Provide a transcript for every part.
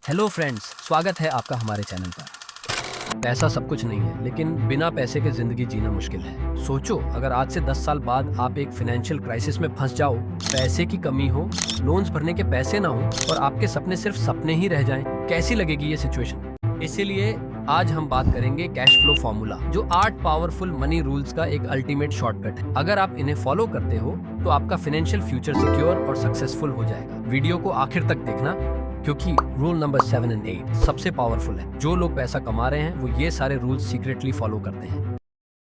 Hello friends, स्वागत है आपका हमारे चैनल पर। पैसा सब कुछ नहीं है, लेकिन बिना पैसे के जिंदगी जीना मुश्किल है। सोचो, अगर आज से 10 साल बाद आप एक फाइनेंशियल क्राइसिस में फंस जाओ, पैसे की कमी हो, लोन्स भरने के पैसे ना हो और आपके सपने सिर्फ सपने ही रह जाएं, कैसी लगेगी ये सिचुएशन। इसीलिए आज हम बात करेंगे कैश फ्लो फॉर्मूला, जो 8 पावरफुल मनी रूल्स का एक अल्टीमेट शॉर्टकट है। अगर आप इन्हें फॉलो करते हो तो आपका फाइनेंशियल फ्यूचर सिक्योर और सक्सेसफुल हो जाएगा। वीडियो को आखिर तक देखना, क्योंकि रूल नंबर 7 और 8 सबसे पावरफुल है। जो लोग पैसा कमा रहे हैं वो ये सारे रूल्स सीक्रेटली फॉलो करते हैं।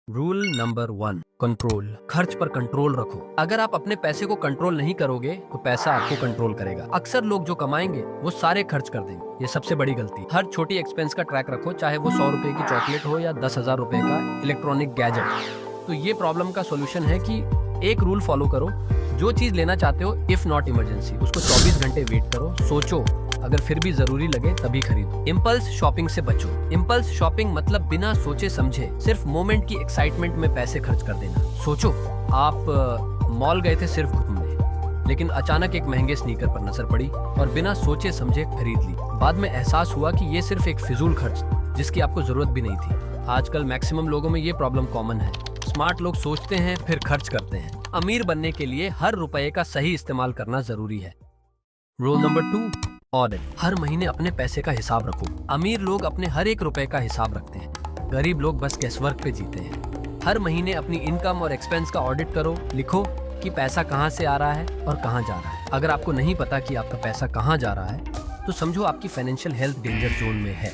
Rule number 1, control. खर्च पर कंट्रोल रखो। अगर आप अपने पैसे को कंट्रोल नहीं करोगे तो पैसा आपको कंट्रोल करेगा। अक्सर लोग जो कमाएंगे वो सारे खर्च कर देंगे। ये सबसे बड़ी गलती। हर छोटी एक्सपेंस का ट्रैक रखो, चाहे वो 100 रुपए की चॉकलेट हो या 10,000 रुपए का इलेक्ट्रॉनिक गैजेट। तो ये प्रॉब्लम का सोल्यूशन है कि एक रूल फॉलो करो। जो चीज लेना चाहते हो, इफ नॉट इमरजेंसी, उसको 24 घंटे वेट करो, सोचो, अगर फिर भी जरूरी लगे तभी खरीदो। इम्पल्स शॉपिंग से बचो। इम्पल्स शॉपिंग मतलब बिना सोचे समझे सिर्फ मोमेंट की एक्साइटमेंट में पैसे खर्च कर देना। सोचो, आप मॉल गए थे सिर्फ घूमने, लेकिन अचानक एक महंगे स्नीकर पर नजर पड़ी और बिना सोचे समझे खरीद ली। बाद में एहसास हुआ कि ये सिर्फ एक फिजूल खर्च, जिसकी आपको जरूरत भी नहीं थी। आजकल मैक्सिमम लोगों में ये प्रॉब्लम कॉमन है। स्मार्ट लोग सोचते हैं फिर खर्च करते हैं। अमीर बनने के लिए हर रुपए का सही इस्तेमाल करना जरूरी है। Rule number 2, audit. हर महीने अपने पैसे का हिसाब रखो। अमीर लोग अपने हर एक रुपए का हिसाब रखते हैं, गरीब लोग बस गेसवर्क पे जीते हैं। हर महीने अपनी इनकम और एक्सपेंस का ऑडिट करो। लिखो कि पैसा कहाँ से आ रहा है और कहाँ जा रहा है। अगर आपको नहीं पता कि आपका पैसा कहाँ जा रहा है तो समझो आपकी फाइनेंशियल हेल्थ डेंजर जोन में है।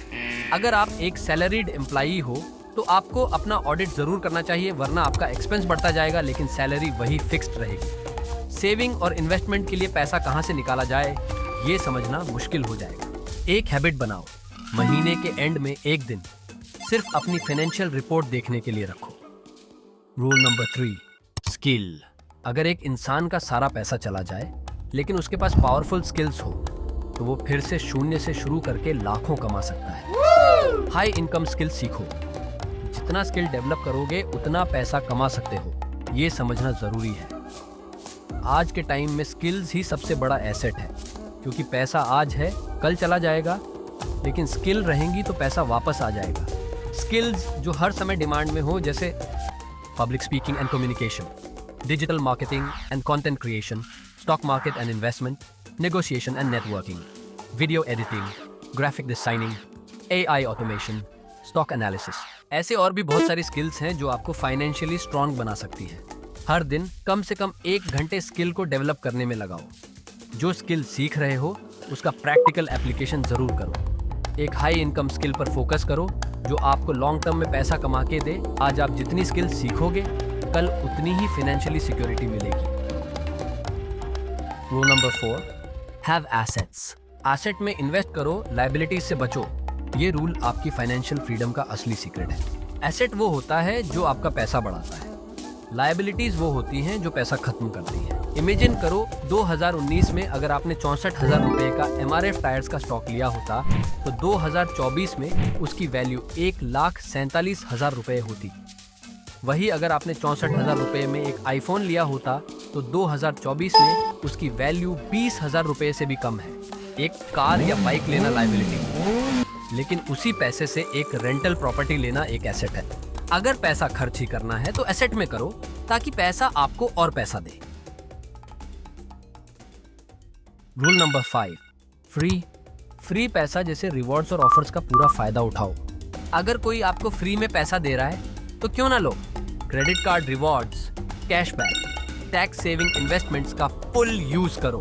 अगर आप एक सैलरीड एम्प्लॉई हो तो आपको अपना ऑडिट जरूर करना चाहिए, वरना आपका एक्सपेंस बढ़ता जाएगा लेकिन सैलरी वही फिक्स्ड रहेगी। सेविंग और इन्वेस्टमेंट के लिए पैसा कहाँ से निकाला जाए ये समझना मुश्किल हो जाएगा। एक हैबिट बनाओ, महीने के एंड में एक दिन सिर्फ अपनी फाइनेंशियल रिपोर्ट देखने के लिए रखो। Rule number 3, skill. अगर एक इंसान का सारा पैसा चला जाए लेकिन उसके पास पावरफुल स्किल्स हो तो वो फिर से शून्य से शुरू करके लाखों कमा सकता है। हाई इनकम स्किल सीखो। जितना स्किल डेवलप करोगे उतना पैसा कमा सकते हो, ये समझना जरूरी है। आज के टाइम में स्किल्स ही सबसे बड़ा एसेट है, क्योंकि पैसा आज है कल चला जाएगा, लेकिन स्किल रहेंगी तो पैसा वापस आ जाएगा। स्किल्स जो हर समय डिमांड में हो, जैसे public speaking and communication, digital marketing and content creation, stock market and investment, negotiation and networking, video editing, graphic designing, AI automation, stock analysis. ऐसे और भी बहुत सारी स्किल्स हैं जो आपको फाइनेंशियली स्ट्रांग बना सकती है। हर दिन कम से कम 1 घंटे स्किल को डेवलप करने में लगाओ। जो स्किल सीख रहे हो उसका प्रैक्टिकल एप्लीकेशन जरूर करो। एक हाई इनकम स्किल पर फोकस करो जो आपको लॉन्ग टर्म में पैसा कमा के दे। आज आप जितनी स्किल सीखोगे कल उतनी ही फाइनेंशियली सिक्योरिटी मिलेगी। Rule number 4, have assets. Asset में इन्वेस्ट करो, लायबिलिटीज से बचो। ये रूल आपकी फाइनेंशियल फ्रीडम का असली सीक्रेट है। एसेट वो होता है जो आपका पैसा बढ़ाता है, लायबिलिटीज वो होती हैं जो पैसा खत्म करती हैं। इमेजिन करो 2019 में अगर आपने 64,000 रुपए का MRF टायर्स का स्टॉक लिया होता तो 2024 में उसकी वैल्यू 1,47,000 रुपए होती। वही अगर आपने 64,000 रुपए में एक आईफोन लिया होता तो 2024 में उसकी वैल्यू 20,000 रुपए से भी कम है। एक कार या बाइक लेना लायबिलिटी, लेकिन उसी पैसे से एक रेंटल प्रॉपर्टी लेना एक एसेट है। अगर पैसा खर्च ही करना है तो एसेट में करो, ताकि पैसा आपको और पैसा दे। रूल नंबर 5, फ्री पैसा जैसे रिवॉर्ड्स और ऑफर्स का पूरा फायदा उठाओ। अगर कोई आपको फ्री में पैसा दे रहा है तो क्यों ना लो। Credit card rewards, cashback, tax saving investments का फुल यूज करो।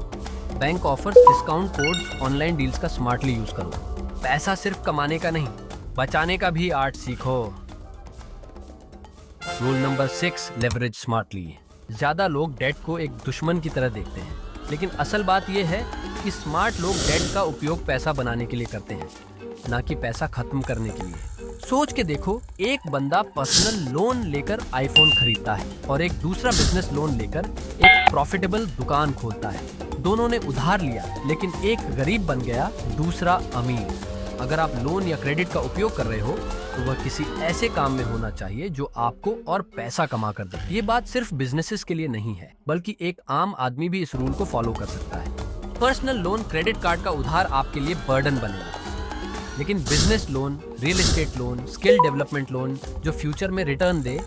Bank offers, discount codes, online deals का स्मार्टली यूज करो। पैसा सिर्फ कमाने का नहीं, बचाने का भी आर्ट सीखो। Rule number 6, leverage smartly. ज्यादा लोग डेट को एक दुश्मन की तरह देखते हैं, लेकिन असल बात यह है कि स्मार्ट लोग डेट का उपयोग पैसा बनाने के लिए करते हैं, ना कि पैसा खत्म करने के लिए। सोच के देखो, एक बंदा पर्सनल लोन लेकर आईफोन खरीदता है और एक दूसरा बिजनेस लोन लेकर एक प्रॉफिटेबल दुकान खोलता है। दोनों ने उधार लिया, लेकिन एक गरीब बन गया, दूसरा अमीर। अगर आप लोन या क्रेडिट का उपयोग कर रहे हो तो वह किसी ऐसे काम में होना चाहिए जो आपको और पैसा कमा कर दे। ये बात सिर्फ बिजनेसेस के लिए नहीं है, बल्कि एक आम आदमी भी इस रूल को फॉलो कर सकता है। पर्सनल लोन, क्रेडिट कार्ड का उधार आपके लिए बर्डन बनेगा, लेकिन business loan, real estate loan, skill development loan जो फ्यूचर में रिटर्न दे,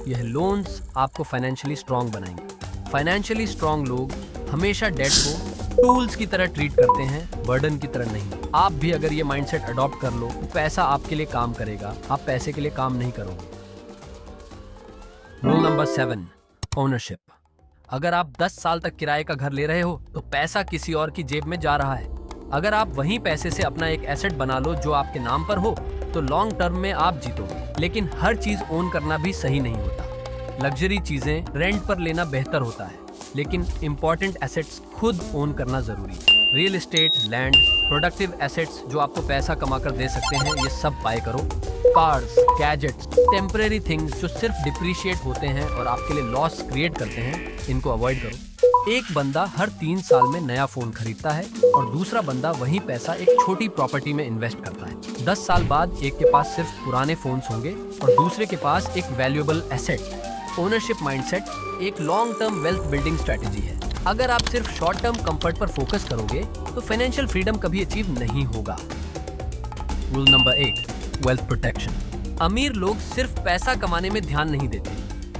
यह लोन्स आपको फाइनेंशियली स्ट्रांग बनाएंगे। फाइनेंशियली स्ट्रांग लोग हमेशा डेट को टूल्स की तरह ट्रीट करते हैं, बर्डन की तरह नहीं। आप भी अगर ये माइंडसेट अडॉप्ट कर लो, पैसा आपके लिए काम करेगा, आप पैसे के लिए काम नहीं करोगे। Rule number 7, ownership. अगर आप 10 साल तक किराए का घर ले रहे हो तो पैसा किसी और की जेब में जा रहा है। अगर आप वहीं पैसे से अपना एक एसेट बना लो जो आपके नाम पर हो तो लॉन्ग टर्म में आप जीतोगे। लेकिन हर चीज ओन करना भी सही नहीं होता। लग्जरी चीजें रेंट पर लेना बेहतर होता है, लेकिन इंपॉर्टेंट एसेट्स खुद ओन करना जरूरी है। Real estate, land, productive assets जो आपको पैसा कमाकर दे सकते हैं, ये सब बाय करो। कार्स, गैजेट्स, टेम्परेरी थिंग्स जो सिर्फ डिप्रिशिएट होते हैं और आपके लिए लॉस क्रिएट करते हैं, इनको अवॉइड करो। एक बंदा हर 3 साल में नया फोन खरीदता है और दूसरा बंदा वही पैसा एक छोटी प्रॉपर्टी में इन्वेस्ट करता है। 10 साल बाद एक के पास सिर्फ पुराने फोन्स होंगे और दूसरे के पास एक वैल्यूएबल एसेट। ओनरशिप माइंडसेट एक long term wealth building strategy है। अगर आप सिर्फ शॉर्ट टर्म कंफर्ट पर फोकस करोगे तो फाइनेंशियल फ्रीडम कभी अचीव नहीं होगा। Rule number 8, wealth protection. अमीर लोग सिर्फ पैसा कमाने में ध्यान नहीं देते,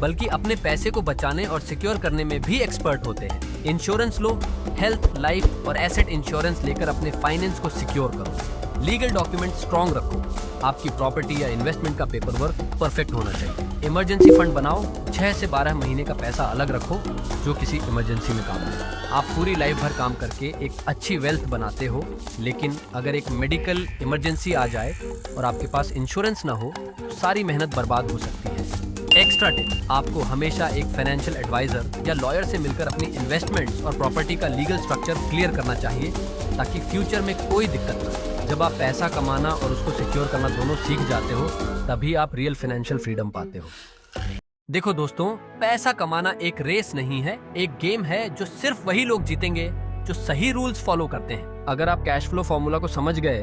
बल्कि अपने पैसे को बचाने और सिक्योर करने में भी एक्सपर्ट होते हैं। इंश्योरेंस लो, हेल्थ, लाइफ और एसेट इंश्योरेंस लेकर अपने फाइनेंस को सिक्योर करो। लीगल डॉक्यूमेंट स्ट्रॉन्ग रखो। आपकी प्रॉपर्टी या इन्वेस्टमेंट का पेपर वर्क परफेक्ट होना चाहिए। इमरजेंसी फंड बनाओ, 6 से 12 महीने का पैसा अलग रखो जो किसी इमरजेंसी में काम आए। आप पूरी लाइफ भर काम करके एक अच्छी वेल्थ बनाते हो, लेकिन अगर एक मेडिकल इमरजेंसी आ जाए और आपके पास इंश्योरेंस ना हो तो सारी मेहनत बर्बाद हो सकती है। एक्स्ट्रा टिप, आपको हमेशा एक फाइनेंशियल एडवाइजर या लॉयर से मिलकर अपनी इन्वेस्टमेंट्स और प्रॉपर्टी का लीगल स्ट्रक्चर क्लियर करना चाहिए, ताकि फ्यूचर में कोई दिक्कत ना हो। जब आप पैसा कमाना और उसको सिक्योर करना दोनों सीख जाते हो, तभी आप रियल फाइनेंशियल फ्रीडम पाते हो। देखो दोस्तों, पैसा कमाना एक रेस नहीं है, एक गेम है जो सिर्फ वही लोग जीतेंगे जो सही रूल्स फॉलो करते हैं। अगर आप कैश फ्लो फॉर्मूला को समझ गए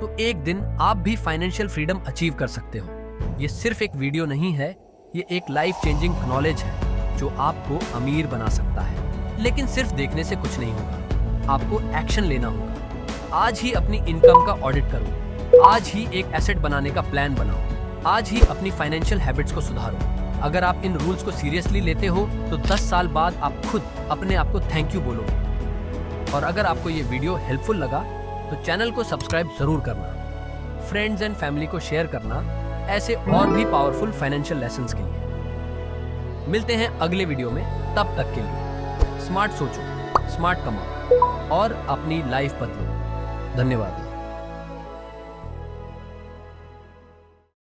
तो एक दिन आप भी फाइनेंशियल फ्रीडम अचीव कर सकते हो। ये सिर्फ एक वीडियो नहीं है, ये एक लाइफ चेंजिंग नॉलेज है जो आपको अमीर बना सकता है। लेकिन सिर्फ देखने से कुछ नहीं होगा, आपको एक्शन लेना होगा। आज ही अपनी इनकम का ऑडिट करो, आज ही एक एसेट बनाने का प्लान बनाओ, आज ही अपनी फाइनेंशियल हैबिट्स को सुधारो। अगर आप इन रूल्स को सीरियसली लेते हो तो 10 साल बाद आप खुद अपने आप को थैंक यू बोलोगे। और अगर आपको ये वीडियो हेल्पफुल लगा तो चैनल को सब्सक्राइब जरूर करना, फ्रेंड्स एंड फैमिली को शेयर करना, ऐसे और भी पावरफुल फाइनेंशियल लेसन्स के लिए। मिलते हैं अगले वीडियो में, तब तक के लिए स्मार्ट सोचो, स्मार्ट कमाओ और अपनी लाइफ बदलो। धन्यवाद।